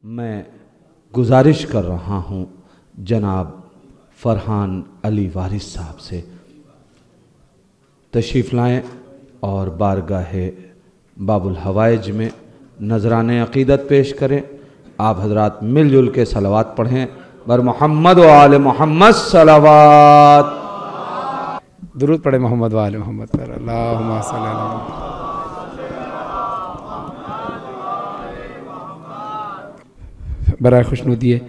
मैं गुजारिश कर रहा हूँ जनाब फरहान अली वारिस साहब से तशरीफ़ लाएँ और बारगाह बाबुल हवाइज में नजरान अक़ीदत पेश करें। आप हजरात मिलजुल के सलावात पढ़ें बर मोहम्मद व आले मोहम्मद सलावात। दुरूद पढ़े मोहम्मद व आले मोहम्मद पर अल्लाहुम्मा सल्ली अला बराए खुशनुदी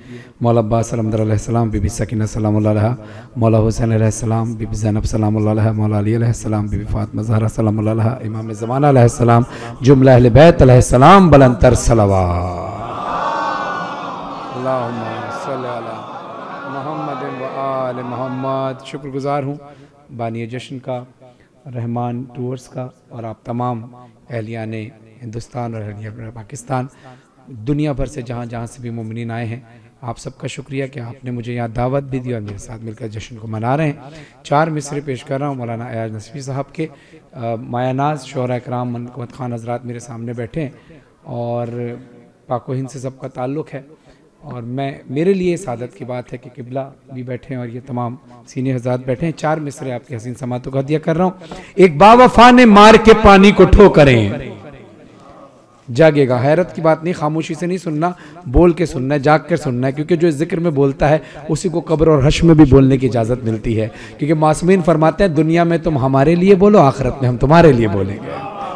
मौला अब्बास सलामुल्लाह अलैहिस्सलाम, बीबी सकीना सलामुल्लाह अलैहा, मौला हुसैन अलैहिस्सलाम, बीबी ज़ैनब सलामुल्लाह अलैहा, मौला अली अलैहिस्सलाम, बीबी फातिमा ज़हरा सलामुल्लाह अलैहा, इमाम ज़माना अलैहिस्सलाम, जुमला अहले बैत अलैहिस्सलाम बुलंदतर सलावत। अल्लाहुम्मा सल्ली अला मुहम्मद व आले मोहम्मद। शुक्रगुज़ार हूँ बानी जश्न का, रहमान टूर्स का और आप तमाम अहलियान हिंदुस्तान और अहलियान पाकिस्तान, दुनिया भर से जहाँ जहाँ से भी मोमिनीन आए हैं, आप सबका शुक्रिया कि आपने मुझे यहाँ दावत भी दी और मेरे साथ मिलकर जश्न को मना रहे हैं। 4 मिसरे पेश कर रहा हूँ मौलाना अयाज नसवी साहब के। मायानाज शोहरा इकराम मनकमत खान हजरात मेरे सामने बैठे हैं और पाको हिंद से सबका ताल्लुक़ है और मेरे लिए सादत की बात है कि किबला भी बैठे हैं और ये तमाम सीनियर हजरात बैठे हैं। 4 मिसरे आपके हसीन समातों का हदिया कर रहा हूँ। एक बावफा ने मार के पानी को ठोकरें, जागेगा। हैरत की बात नहीं, खामोशी से नहीं सुनना, बोल के सुनना है, जाग कर सुनना है, क्योंकि जो जिक्र में बोलता है उसी को कब्र और हश्र में भी बोलने की इजाज़त मिलती है, क्योंकि मासूमीन फरमाते हैं दुनिया में तुम हमारे लिए बोलो, आखिरत में हम तुम्हारे लिए बोलेंगे।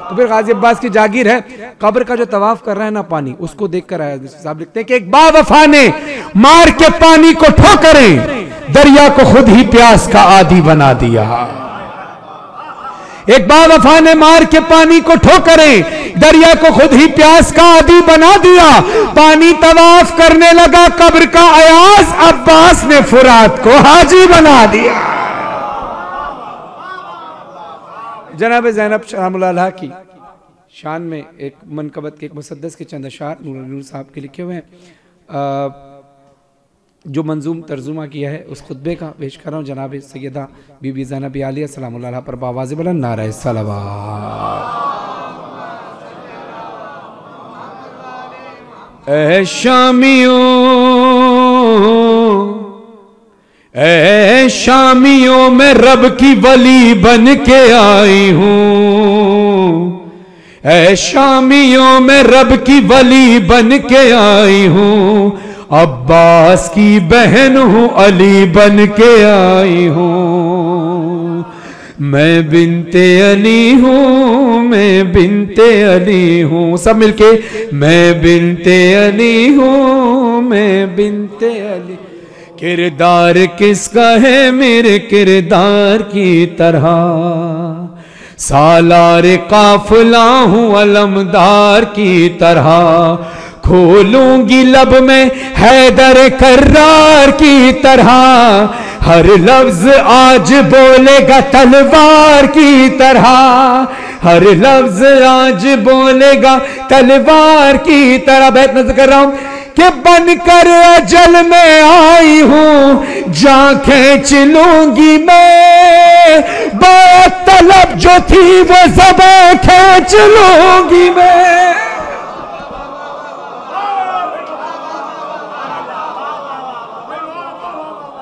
तो फिर गाजी अब्बास की जागीर है, कब्र का जो तवाफ कर रहा है ना पानी, उसको देख कर आया साहब लिखते हैं कि एक बावफा ने मार के पानी को ठोकरें, दरिया को खुद ही प्यास का आदी बना दिया। एक बावफा ने मार के पानी को ठोकरें, दरिया को खुद ही प्यास का आदी बना दिया। पानी तवाफ करने लगा कब्र का अयाज, अब्बास ने फुरात को हाजी बना दिया। जनाब ज़ैनब सलामुल्लाह अलैहा की शान में एक मनकबत के एक मुसद्दस के चंद अशार नूर साहब के लिखे हुए हैं, जो मंजूम तर्जुमा किया है उस खुतबे का पेश कर रहा हूँ। जनाब सैयदा बीबी ज़ैनब आलिया सलामुल्लाह अलैहा पर बावाज़ बुलंद नारा सलावत। ऐ शामियों मैं रब की वली बन के आई हूँ, ऐ शामियों मैं रब की वली बन के आई हूँ, अब्बास की बहन हूँ अली बन के आई हूँ। मैं बिनते अली हूँ, मैं बिनते अली हूँ, सब मिलके मैं बिनते अली हूँ, मैं बिनते अली। किरदार किसका है मेरे किरदार की तरह, सालार काफिला हूँ अलमदार की तरह, खोलूंगी लब में हैदर कर्रार की तरह, हर लफ्ज आज बोलेगा तलवार की तरह, हर लफ्ज आज बोलेगा तलवार की तरह। बैत नज़र कर रहा हूं कि बनकर अजल में आई हूं, जान खींच लूंगी मैं, बात तलब जो थी वो ज़बां खींच लूंगी मैं।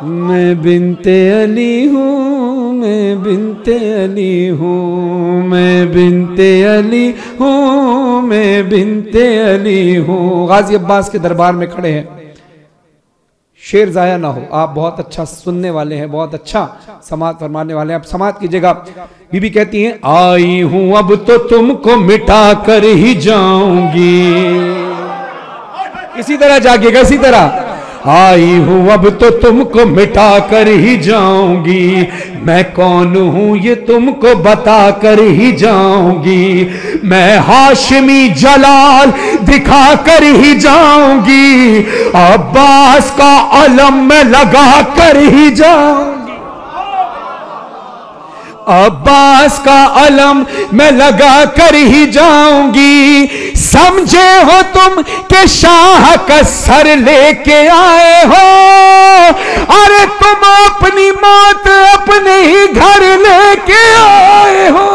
मैं बिनते अली हूँ, मैं बिनते अली हूँ, मैं बिनते अली हूँ, मैं बिनते अली हूँ। गाजी अब्बास के दरबार में खड़े हैं, शेर जाया ना हो, आप बहुत अच्छा सुनने वाले हैं, बहुत अच्छा समात फरमाने वाले हैं, आप समात कीजिएगा। बीबी कहती हैं आई हूँ अब तो तुमको मिटा कर ही जाऊंगी, इसी तरह जागिएगा, इसी तरह आई हूँ अब तो तुमको मिटा कर ही जाऊंगी, मैं कौन हूँ ये तुमको बता कर ही जाऊंगी, मैं हाशिमी जलाल दिखा कर ही जाऊंगी, अब्बास का अलम में लगा कर ही जाऊंगी, अब्बास का अलम मैं लगा कर ही जाऊंगी। समझे हो तुम के शाह का सर लेके आए हो, अरे तुम अपनी मौत अपने ही घर लेके आए हो।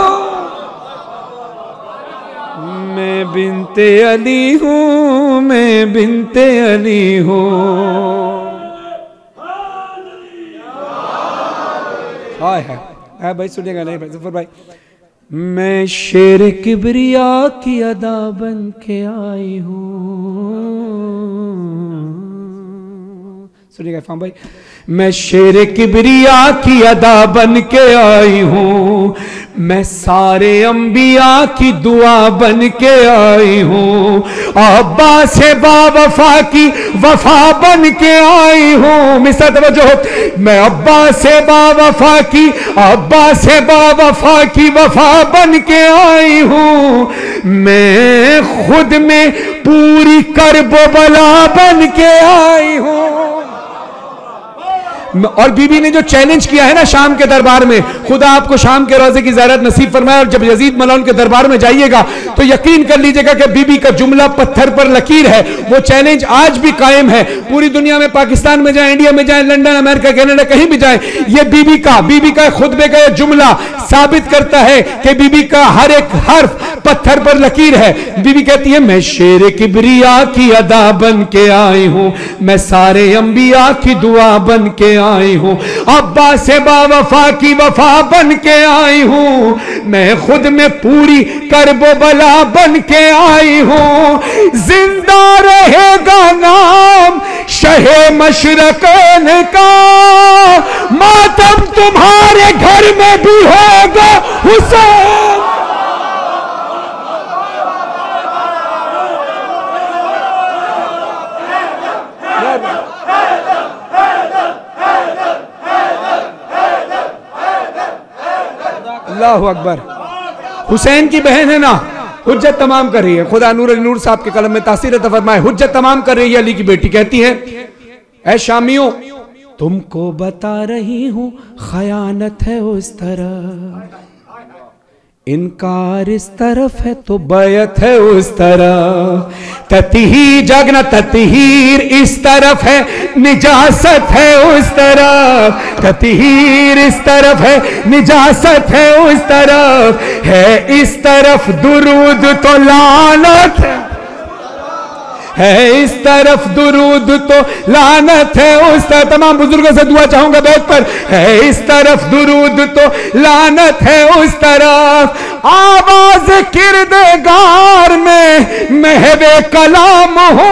मैं बिनते अली हूँ, मैं बिनते अली हूँ। हाय हाय भाई सुनिएगा नहीं भाई जफर भाई। मैं शेर किबरिया की अदा बन के आई हूँ, सुनिएगा इरफान भाई। मैं शेर किबरिया की अदा बन के आई हूँ, मैं सारे अंबिया की दुआ बन के आई हूँ, अब्बा से बावफा की वफा बन के आई हूँ। मिस्टर तवज्जो, मैं अब्बा से बावफा की, अब्बा से बावफा की वफा बन के आई हूँ, मैं खुद में पूरी करबो बला बन के आई हूँ। और बीबी ने जो चैलेंज किया है ना शाम के दरबार में, खुदा आपको शाम के रोजे की ज़ियारत नसीब फरमाए। और जब यजीद मलऊन के दरबार में जाइएगा तो यकीन कर लीजिएगा कि बीबी का जुमला पत्थर पर लकीर है। वो चैलेंज आज भी कायम है। पूरी दुनिया में, पाकिस्तान में जाए, इंडिया में जाए, लंदन, अमेरिका, कनाडा, कहीं भी जाए, ये बीबी का खुतबे का जुमला साबित करता है कि बीबी का हर एक हर्फ पत्थर पर लकीर है। बीबी कहती है, मैं शेर किबरिया की अदा बन के आई हूं, मैं सारे अंबिया की दुआ बन के आई हूं, अब्बा से बावफा की वफा बन के आई हूं, मैं खुद में पूरी करबो बला बन के आई हूं। जिंदा रहेगा नाम शहे मशरकन का, मातम तुम्हारे घर में भी होगा हुसैन। अल्लाहु अकबर। हुसैन की बहन है ना, हुज्जत तमाम कर रही है। खुदा नूर अली नूर साहब के कलम में तासीर अता फरमाए, हुज्जत तमाम कर रही है अली की बेटी। कहती है, ऐ शामियों तुमको बता रही हूं खयानत है उस तरफ, इनकार इस तरफ है तो बैत है उस तरफ, ततही जगना ततहीर इस तरफ है, निजासत है उस तरफ, ततहीर इस तरफ है, निजासत है उस तरफ, है इस तरफ दुरूद तो लानत है इस तरफ दुरूद तो लानत है उस तरफ। तमाम बुजुर्गों से दुआ चाहूंगा बैठ पर, है इस तरफ दुरूद तो लानत है उस तरफ, आवाज किरदेगार में महवे कलाम हो,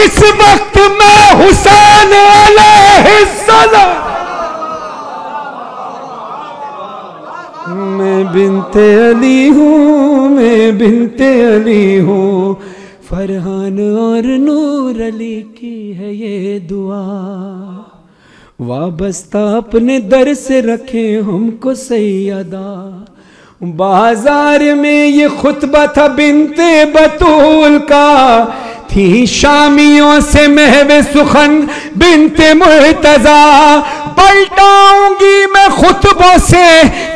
इस वक्त मैं हुसैन अलैहिस्सलाम, मैं बिनते अली हूँ, मैं बिनते अली हूँ, फरहान और नूर अली की है ये दुआ, वाबस्ता अपने दर से रखे हमको सैयदा। बाजार में ये खुतबा था बिनते बतूल का, थी शामियों से महवे सुखन बिनते मुर्तजा, पलटाऊंगी मैं खुतबों से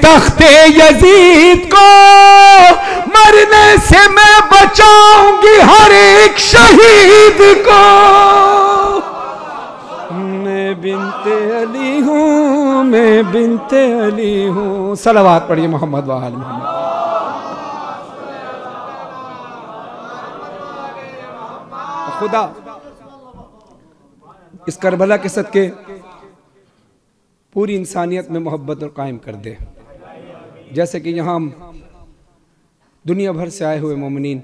तख्ते यजीद को, मरने से मैं बचाऊंगी हर एक शहीद को, मैं बिनते अली हूँ, मैं बिनते अली हूँ। सलावत पढ़िए मोहम्मद व आल मोहम्मद। खुदा इस करबला के सदके पूरी इंसानियत में मोहब्बत और कायम कर दे। जैसे कि यहाँ दुनिया भर से आए हुए मोमिनीन,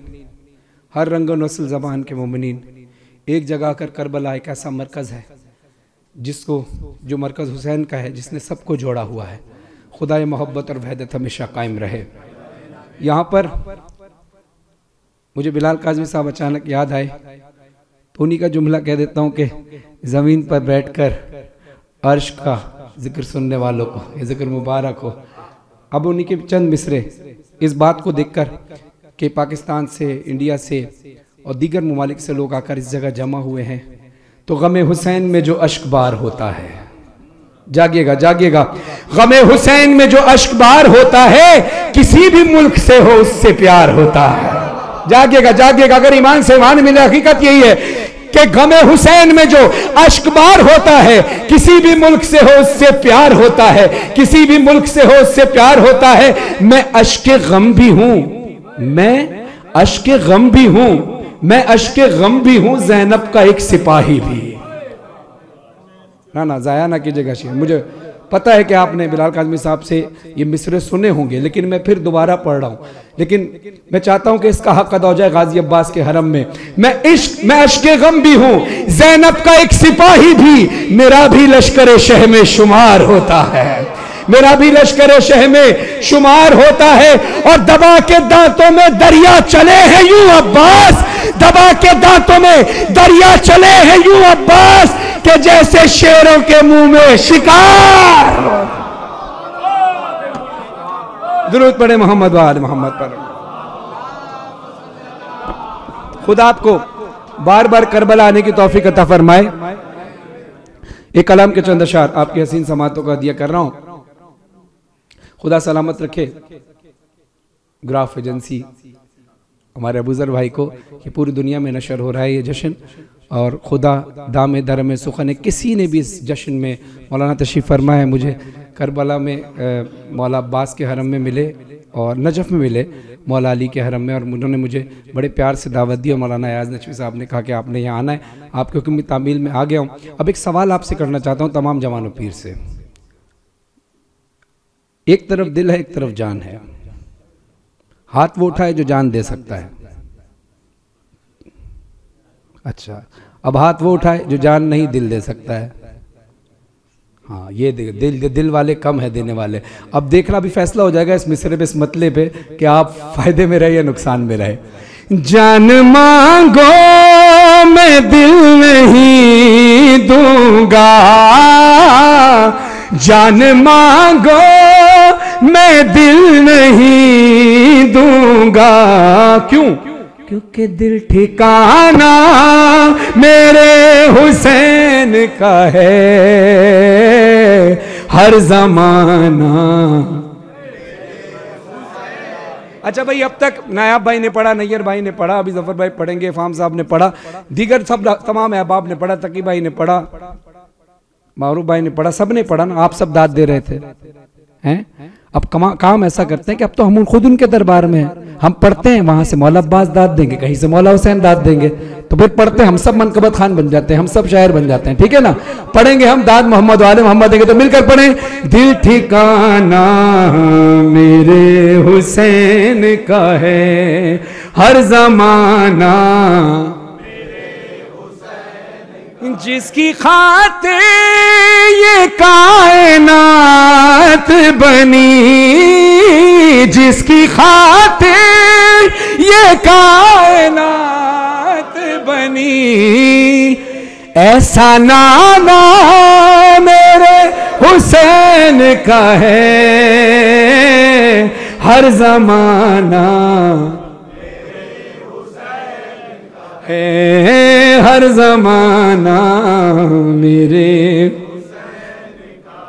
हर रंग और नस्ल ज़बान के मोमिनीन एक जगह आकर करबला एक ऐसा मरकज़ है जिसको, जो मरकज़ हुसैन का है, जिसने सबको जोड़ा हुआ है। खुदा मोहब्बत और वहदत हमेशा कायम रहे। यहाँ पर मुझे बिलाल काज़मी साहब अचानक याद आए तो उन्हीं का जुमला कह देता हूँ कि ज़मीन पर बैठकर अर्श का जिक्र सुनने वालों को ये जिक्र मुबारक हो। अब उन्हीं के चंद मिसरे इस बात को देखकर कि पाकिस्तान से, इंडिया से और दीगर ममालिक से लोग आकर इस जगह जमा हुए हैं, तो गमे हुसैन में जो अश्क बार होता है, जागिएगा जागिएगा, गमे हुसैन में जो अश्क बार होता है, किसी भी मुल्क से हो उससे प्यार होता है। जागिएगा जागिएगा, अगर ईमान से ईमान मिले, हकीकत यही है कि गमे हुसैन में जो अश्कबार होता है, किसी भी मुल्क से हो उससे प्यार होता है, किसी भी मुल्क से हो उससे प्यार होता है। मैं अश्के गम भी हूं, मैं अश्के गम भी हूं, मैं अश्के गम भी हूं, ज़ैनब का एक सिपाही भी। ना जाया ना कीजिएगा शेर। मुझे पता है कि आपने बिलाल काज़मी साहब से ये मिसरे सुने होंगे, लेकिन मैं फिर दोबारा पढ़ रहा हूँ। लेकिन मैं चाहता हूँ कि इसका हक अदा हो जाए गाजी अब्बास के हरम में। मैं अश्के गम भी हूँ, ज़ैनब का एक सिपाही भी, मेरा भी लश्कर शह में शुमार होता है, मेरा भी लश्कर शह में शुमार होता है। और दबा के दांतों में दरिया चले हैं यूं अब्बास, दबा के दांतों में दरिया चले हैं यूं अब्बास, कि जैसे शेरों के मुंह में शिकार। दुरूद पढ़े मोहम्मद वाले मोहम्मद पर। खुदा आपको बार बार करबला आने की तौफीक अता फरमाए। एक कलाम के चंद अशार आपकी हसीन समातों का दिया कर रहा हूं। खुदा सलामत रखे ग्राफ एजेंसी हमारे अबूजर भाई को कि पूरी दुनिया में नशर हो रहा है ये जश्न, और खुदा दाम दर में सुखन है। किसी ने भी इस जश्न में मौलाना तशरीफ़ फरमाया है, मुझे करबला में मौला अब्बास के हरम में मिले और नजफ़ में मिले मौला अली के हरम में, और उन्होंने मुझे बड़े प्यार से दावत दी। और मौलाना याज़ नचवी साहब ने कहा कि आपने यहाँ आना है, आपके हुक्म की तामील में आ गया हूँ। अब एक सवाल आपसे करना चाहता हूँ तमाम जवानों पीर से। एक तरफ दिल है, एक तरफ जान है। हाथ वो उठाए जो जान दे सकता है। अच्छा, अब हाथ वो उठाए जो जान नहीं दिल दे सकता है। हाँ, ये दिल वाले कम है देने वाले। अब देखना भी फैसला हो जाएगा इस मिसरे पे, इस मतले पे कि आप फायदे में रहे या नुकसान में रहे। जान मांगो मैं दिल नहीं दूंगा, जान मांगो मैं दिल नहीं दूंगा। क्यों? क्योंकि दिल ठिकाना मेरे हुसैन का है हर जमाना। अच्छा भाई, अब तक नायाब भाई ने पढ़ा, नैयर भाई ने पढ़ा, अभी जफर भाई पढ़ेंगे, फाम साहब ने पढ़ा, दीगर सब तमाम अहबाब ने पढ़ा, तकी भाई ने पढ़ा, मारूफ भाई ने पढ़ा, सब ने पढ़ा ना। आप सब दाद दे रहे थे हैं। अब काम ऐसा करते हैं कि अब तो हम खुद उनके दरबार में हैं, हम पढ़ते हैं, वहां से मौला अब्बास दाद देंगे, कहीं से मौला हुसैन दाद देंगे, तो फिर पढ़ते हैं, हम सब मनकबत खान बन जाते हैं, हम सब शायर बन जाते हैं। ठीक है ना? पढ़ेंगे हम दाद मोहम्मद वाले मोहम्मद देंगे, तो मिलकर पढ़ें। दिल ठिकाना मेरे हुसैन का है हर जमाना, जिसकी खातिर ये कायनात बनी, जिसकी खातिर ये कायनात बनी, ऐसा नाना मेरे हुसैन का है हर जमाना, है हर जमाना मेरे।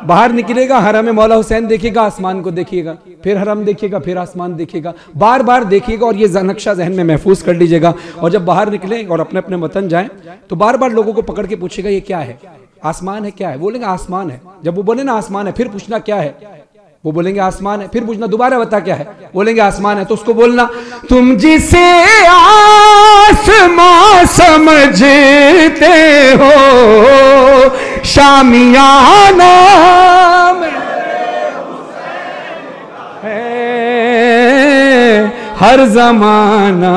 बाहर निकलेगा, हरम में मौला हुसैन देखिएगा, आसमान को देखिएगा, फिर हरम देखिएगा, फिर आसमान देखिएगा, बार बार देखिएगा, और ये नक्शा जहन में महफूज कर लीजिएगा। और जब बाहर निकलें और अपने अपने वतन जाएं, तो बार बार लोगों को पकड़ के पूछेगा ये क्या है, आसमान है, क्या है? बोलेंगे आसमान है। जब वो बोले ना आसमान है, फिर पूछना क्या है, वो बोलेंगे आसमान है, फिर पूछना दोबारा बता क्या है, बोलेंगे आसमान है, तो उसको बोलना तुम जिसे आसमान समझते हो शामियाना है हर जमाना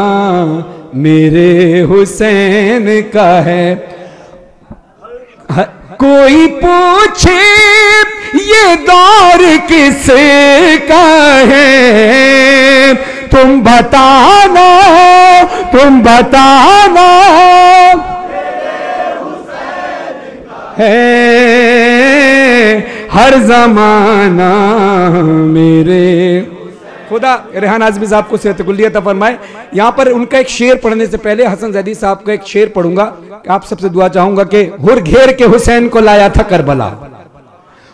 मेरे हुसैन का है। कोई पूछे ये दौर किसका है, तुम बताना, तुम बताना है हर जमाना मेरे। खुदा रेहान आज़मी साहब को सेहत कुल्लियत फरमाए। यहाँ पर उनका एक शेर पढ़ने से पहले हसन ज़ैदी साहब का एक शेर पढ़ूंगा। आप सबसे दुआ चाहूंगा कि हुर घेर के हुसैन को लाया था करबला,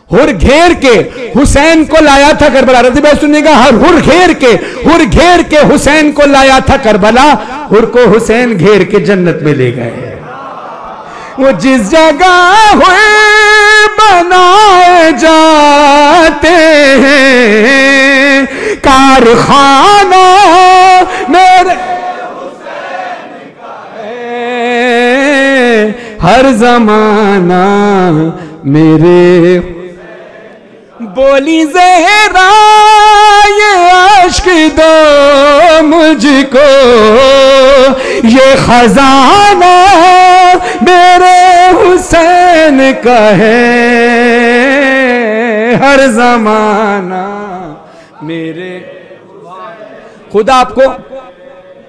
हुर घेर के हुसैन को लाया था करबला। रज़ी भाई सुनिएगा, हुर घेर के हुसैन को लाया था करबला, हुर को हुसैन घेर के जन्नत में ले गए। वो जिस जगह हुए बनाए जाते हैं कारखाना मेरे हर जमाना मेरे। बोली ज़हरा ये अश्क दो मुझको, ये खजाना मेरे हुसैन का है, हर जमाना मेरे। खुदा आपको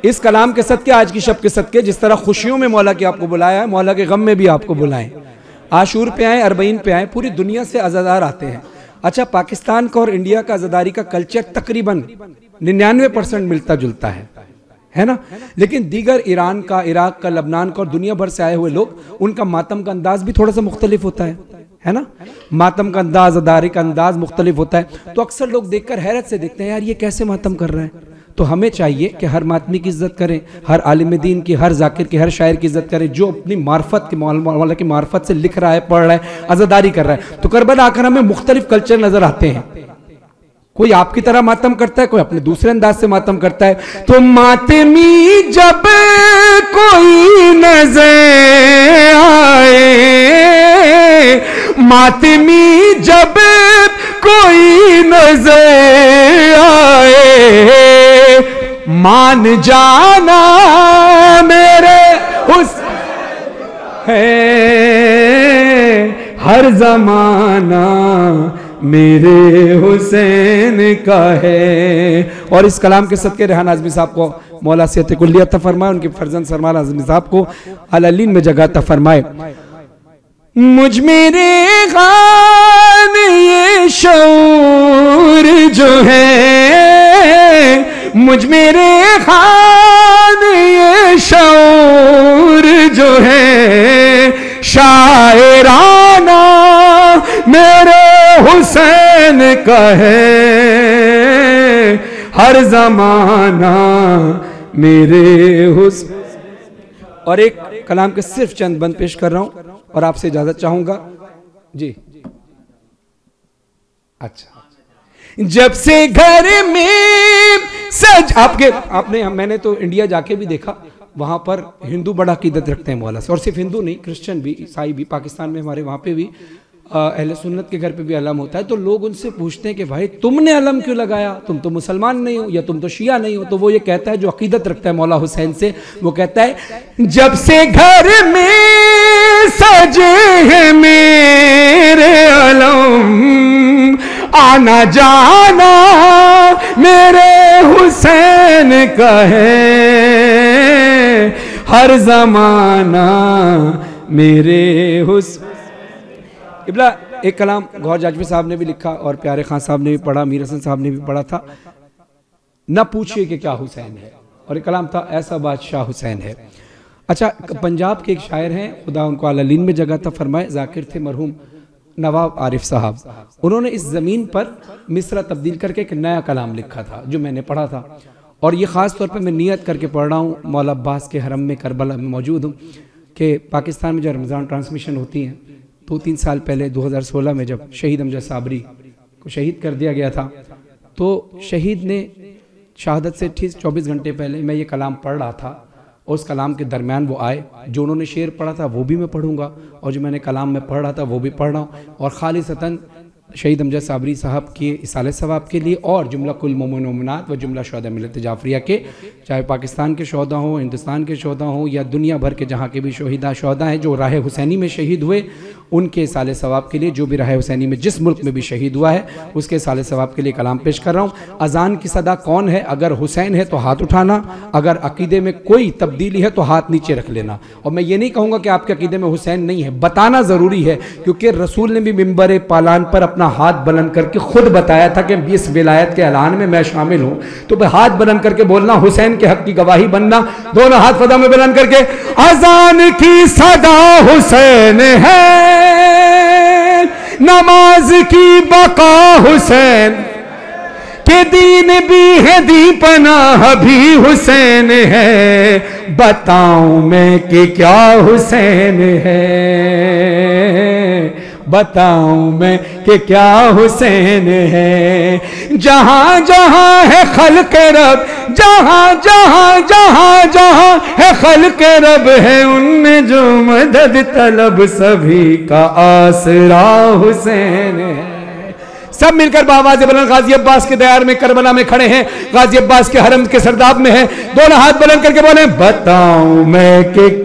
इस कलाम के सदके, आज की शब के सदके, जिस तरह खुशियों में मौला की आपको बुलाया है, मौला के गम में भी आपको बुलाएं। आशूर पे आए, अरबईन पे आए, पूरी दुनिया से अज़ादार आते हैं। अच्छा, पाकिस्तान का और इंडिया का अज़ादारी का कल्चर तकरीबन 99% मिलता जुलता है ना, लेकिन दीगर ईरान का, इराक का, लबनान का और दुनिया भर से आए हुए लोग, उनका मातम का अंदाज भी थोड़ा सा मुख्तलिफ होता है ना, मातम का अंदाज, अदारी का अंदाज मुख्तलिफ होता है। तो अक्सर लोग देखकर हैरत से देखते हैं, यार ये कैसे मातम कर रहे हैं। तो हमें चाहिए कि हर मातमी की इज्जत करें, हर आलिम दीन की, हर जाकिर की, हर शायर की इज्जत करें, जो अपनी मार्फत के, मौला की मार्फत से लिख रहा है, पढ़ रहा है, अज़ादारी कर रहा है। तो करबला आकर हमें मुख्तलिफ कल्चर नजर आते हैं, कोई आपकी तरह मातम करता है, कोई अपने दूसरे अंदाज से मातम करता है। तो मातमी जब कोई नजर आए, मातमी जब कोई नजर आए, मान जाना मेरे हुसैन है, हर जमाना मेरे हुसैन का है। और इस कलाम के सदके रेहान आज़मी साहब को मौला सेहत कुल्ली अता फरमाए, उनके फर्जंद सरमान आज़मी साहब को अल-अलीन में जगह अता फरमाए। मुझ मेरे खान ये शऊर जो है, मुझ मेरे खान ये शऊर जो है, शायराना मेरे हुसैन का है, हर जमाना मेरे हुसैन। और एक कलाम के सिर्फ चंद बंद पेश कर रहा हूं और आपसे इजाजत चाहूंगा जी। अच्छा, जब से घर में सज मैंने तो इंडिया जाके भी देखा, वहां पर हिंदू बड़ा अकीदत रखते हैं मौला से, और सिर्फ हिंदू नहीं, क्रिश्चियन भी, ईसाई भी। पाकिस्तान में हमारे वहां पे भी अहले सुन्नत के घर पे भी अलम होता है। तो लोग उनसे पूछते हैं कि भाई तुमने अलम क्यों लगाया, तुम तो मुसलमान नहीं हो या तुम तो शिया नहीं हो। तो वो ये कहता है, जो अकीदत रखता है मौला हुसैन से, वो कहता है, जब से घर में सजे हैं मेरे अलम, आना जाना मेरे हुसैन का है, हर जमाना मेरे हुसैन। इब्ला एक कलाम गौहर जाजवी साहब ने भी लिखा और प्यारे खान साहब ने भी पढ़ा, मीर हसन साहब ने भी पढ़ा था, न पूछिए कि क्या हुसैन है। और एक कलाम था, ऐसा बादशाह हुसैन है। अच्छा, पंजाब के एक शायर हैं, खुदा उनको अल-अलीन में जगह था फरमाए, जाकिर थे मरहूम नवाब आरिफ साहब। उन्होंने इस ज़मीन पर मिसरा तब्दील करके एक नया कलाम लिखा था, जो मैंने पढ़ा था। और ये ख़ास तौर पर मैं नियत करके पढ़ रहा हूँ, मौला अब्बास के हरम में करबला में मौजूद हूँ, कि पाकिस्तान में जो रमज़ान ट्रांसमिशन होती हैं, 2-3 साल पहले 2016 में जब शहीद अमजद साबरी को शहीद कर दिया गया था, तो शहीद ने शहादत से ठीक 24 घंटे पहले मैं ये कलाम पढ़ रहा था, और उस कलाम के दरमियान वो आए। जो उन्होंने शेर पढ़ा था वो भी मैं पढ़ूंगा, और जो मैंने कलाम में पढ़ रहा था वो भी पढ़ रहा हूँ। और खालिसतन शहीद अमजद साबरी साहब के इसाले सवाब के लिए, और जुमला कुल मोमिन मोमिनात व जुमला शहदा मिलत जाफरिया के, चाहे पाकिस्तान के शहदा हों, हिंदुस्तान के शहदा हों, या दुनिया भर के जहाँ के भी शहदा हैं जो राह हुसैनी में शहीद हुए, उनके इसाले सवाब के लिए, जो भी राह हुसैनी में जिस मुल्क में भी शहीद हुआ है उसके इसाले सवाब के लिए कलाम पेश कर रहा हूँ। अजान की सदा कौन है, अगर हुसैन है तो हाथ उठाना, अगर अकीदे में कोई तब्दीली है तो हाथ नीचे रख लेना। और मैं ये नहीं कहूँगा कि आपके अकीदे में हुसैन नहीं है, बताना ज़रूरी है, क्योंकि रसूल ने भी मिंबर पालान पर अपना हाथ बुलंद करके खुद बताया था कि इस विलायत के ऐलान में मैं शामिल हूँ। तो हाथ बुलंद करके बोलना, हुसैन के हक की गवाही बनना, दोनों हाथ फदा में बुलंद करके, अजान की सदा हुसैन है, नमाज की बका हुसैन के, दीन भी है दीपना भी हुसैन है, बताऊं मैं कि क्या हुसैन है, बताऊं मैं कि क्या हुसैन है। जहां जहां है खल्क़े रब, जहां जहां जहां जहां है खल्क़े रब, है उनमें जो मदद तलब, सभी का आसरा हुसैन है। सब मिलकर बावाज़ बुलंद गाजी अब्बास के दयार में करबला में खड़े हैं, गाजी अब्बास के हरम के सरदाब में हैं, दोनों हाथ बुलंद करके बोले बताऊं मैं कि।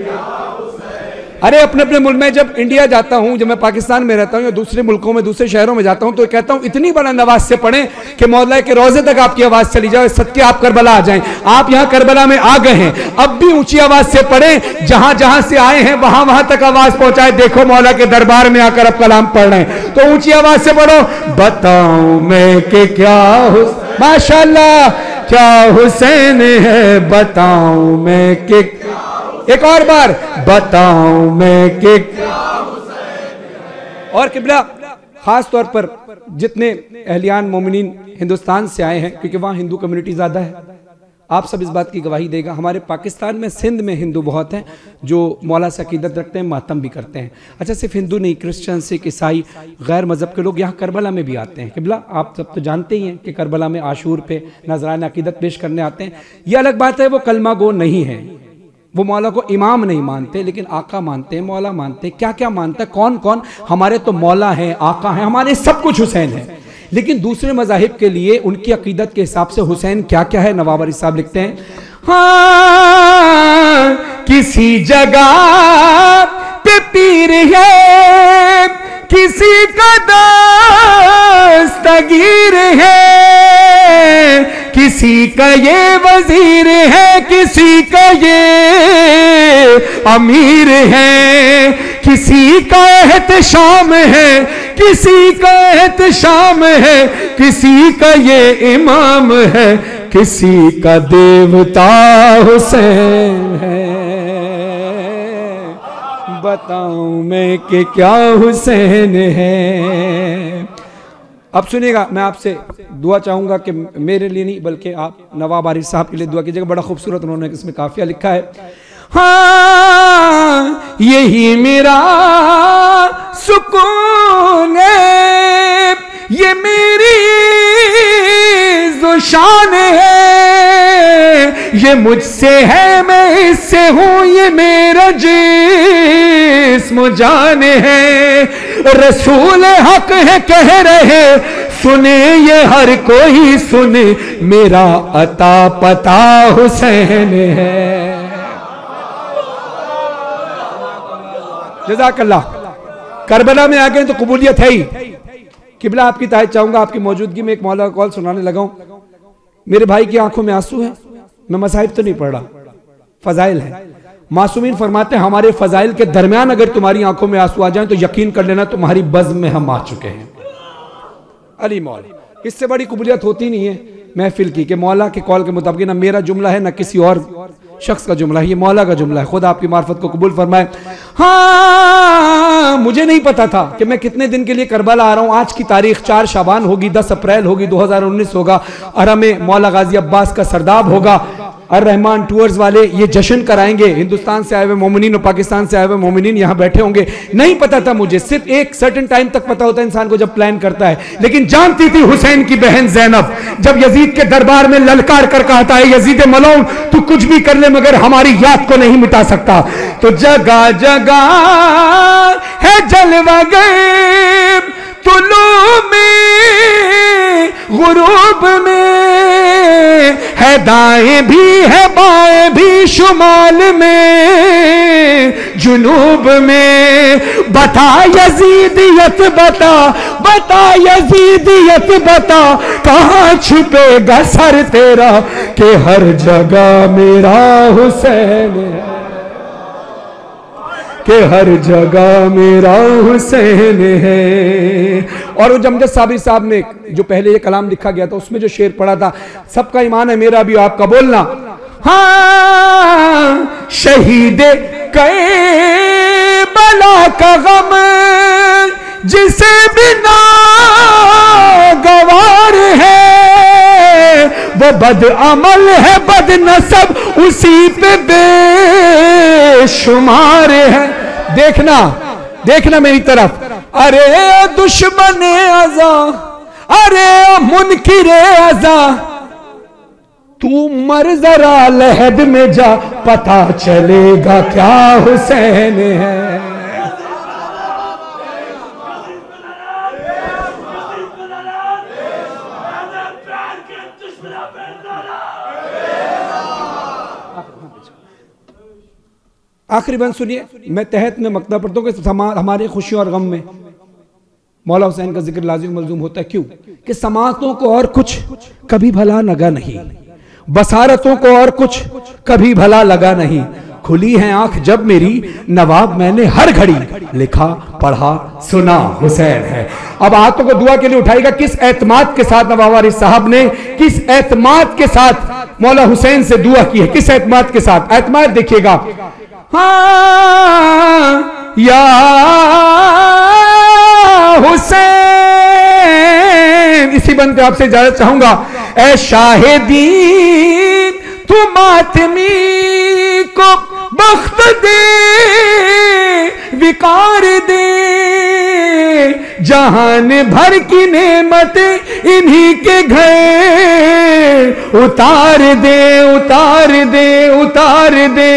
अरे अपने अपने मुल्क में जब इंडिया जाता हूं, जब मैं पाकिस्तान में रहता हूं या दूसरे मुल्कों में दूसरे शहरों में जाता हूं, तो कहता हूं इतनी बुलंद आवाज से पढ़ें कि मौला के रोजे तक आपकी आवाज चली जाए, सदके आप करबला आ जाएं। आप यहां करबला में आ गए हैं, अब भी ऊंची आवाज से पढ़ें, जहां जहां से आए हैं वहां वहां तक आवाज पहुंचाए। देखो मौला के दरबार में आकर अब कलाम पढ़ रहे हैं, तो ऊंची आवाज से पढ़ो बताऊं मैं कि क्या माशाअल्लाह क्या हुसैन है, बताऊं मैं कि। एक और बार बताऊं मैं कि। और किबला खास तौर पर जितने अहलियान मोमिनीन हिंदुस्तान से आए हैं, क्योंकि वहां हिंदू कम्युनिटी ज्यादा है, आप सब इस बात की गवाही देगा। हमारे पाकिस्तान में सिंध में हिंदू बहुत हैं जो मौला से अकीदत रखते हैं, मातम भी करते हैं। अच्छा, सिर्फ हिंदू नहीं, क्रिश्चियन, सिख, ईसाई, गैर मजहब के लोग यहाँ करबला में भी आते हैं। किबला आप सब तो जानते ही हैं कि करबला में आशूर पे नजराना अकीदत पेश करने आते हैं। ये अलग बात है, वो कलमा गो नहीं है, वो मौला को इमाम नहीं मानते, लेकिन आका मानते हैं, मौला मानते हैं। क्या क्या मानता है, कौन कौन? हमारे तो मौला है, आका है, हमारे सब कुछ हुसैन है। लेकिन दूसरे मज़ाहिब के लिए उनकी अकीदत के हिसाब से हुसैन क्या क्या है। नवाब अली साहब लिखते हैं, हाँ किसी जगह पे पीर है, किसी का दस्तगीर है, किसी का ये वजीर है, किसी का ये अमीर है, किसी का एहतशाम है, किसी का एहतशाम है, किसी का ये इमाम है, किसी का देवता हुसैन है। बताऊं मैं कि क्या हुसैन है। अब सुनिएगा, मैं आपसे दुआ चाहूंगा कि मेरे लिए नहीं बल्कि आप नवाब आरिफ साहब के लिए दुआ कीजिएगा। बड़ा खूबसूरत उन्होंने इसमें काफिया लिखा है, हाँ यही मेरा सुकून है, ये मेरी जो शान है, ये मुझसे है मैं इससे हूं, ये मेरा जिस्म जान है। रसूल हक है कह रहे सुने ये हर कोई सुने, मेरा अता पता हुसैन है। जज़ाकल्लाह। करबला में आ गए तो कबूलियत है ही। किबला आपकी तायद चाहूंगा, आपकी मौजूदगी में एक मौला का कौल सुनाने लगा हूं। मेरे भाई की आंखों में आंसू है, मैं मसाहिब तो नहीं पढ़ रहा, फजाइल है। मासूमीन फरमाते हैं हमारे फजाइल के दरमियान अगर तुम्हारी आंखों में आंसू आ जाए तो यकीन कर लेना तुम्हारी बज़्म में हम आ चुके हैं। अली मौला, इससे बड़ी कबूलियत होती नहीं है महफिल की कि मौला के कौल के मुताबिक ना मेरा जुमला है ना किसी और शख्स का जुमला है, ये मौला का जुमला है। खुदा आपकी मार्फत को कबूल फरमाए। हाँ मुझे नहीं पता था कि मैं कितने दिन के लिए करबला आ रहा हूँ। आज की तारीख 4 शाबान होगी, 10 अप्रैल होगी, 2019 होगा। हरम मौला गाजी अब्बास का सरदाब होगा। अर रहमान टूर्स वाले ये जश्न कराएंगे, हिंदुस्तान से आए हुए मोमिनीन और पाकिस्तान से आए हुए मोमिनीन यहाँ बैठे होंगे। नहीं पता था मुझे, सिर्फ एक सर्टेन टाइम तक पता होता है इंसान को जब प्लान करता है। लेकिन जानती थी हुसैन की बहन ज़ैनब जब यजीद के दरबार में ललकार कर कहता है यजीद मलऊन तू कुछ भी कर ले मगर हमारी याद को नहीं मिटा सकता, तो जगह जगह है जलवा गैब, तुलू में गुरूब में है, दाएं भी है बाएं भी, शुमाल में जुनूब में। बता यजीदियत बता, बता यजीदियत बता, कहाँ छुपेगा सर तेरा कि हर जगह मेरा हुसैन है, कि हर जगह मेरा हुसैन है। और वो जमजद साबरी साहब ने जो पहले ये कलाम लिखा गया था उसमें जो शेर पढ़ा था, सबका ईमान है मेरा भी आपका बोलना, हाँ शहीद करबला का गम जिसे बिना गवार है, वो बद अमल है बद नसब उसी पे बेशुमार है। देखना देखना मेरी तरफ, अरे दुश्मन अज़ा, अरे मुनकिरे अज़ा, तू मर जरा लहद में जा, पता चलेगा क्या हुसैन है। आखिरी बंद सुनिए, मैं तहत में मकता पढ़ता हूँ कि हमारे खुशी और गम में मौला हुसैन का जिक्र लाजिम मलजूम होता है। क्यों? कि समातों को और कुछ कभी भला लगा नहीं, बसारतों को और कुछ कभी भला लगा नहीं, खुली है आंख जब मेरी, नवाब मैंने हर घड़ी लिखा पढ़ा सुना हुसैन है। अब हाथों को दुआ के लिए उठाएगा। किस एतमाद के साथ नवाब वारिस साहब ने, किस एतमाद के साथ मौला हुसैन से दुआ की है, किस एतमाद के साथ। एतमाद देखिएगा, हाँ या हुसैन। इसी बंद पे आपसे इजाजत चाहूंगा। ऐ शाहिदीन तू मातमी को बख्त दे, विकार दे, जहान भर की नेमत इन्हीं के घर, उतार दे उतार दे उतार दे।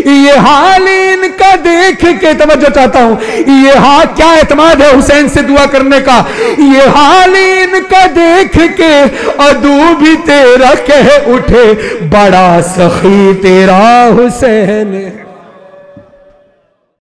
ये हाल इनका देख के, तवज्जो चाहता हूं, ये हाल क्या एतमाद है हुसैन से दुआ करने का। ये हाल इनका देख के अदू भी तेरा कह उठे, बड़ा सखी तेरा हुसैन है।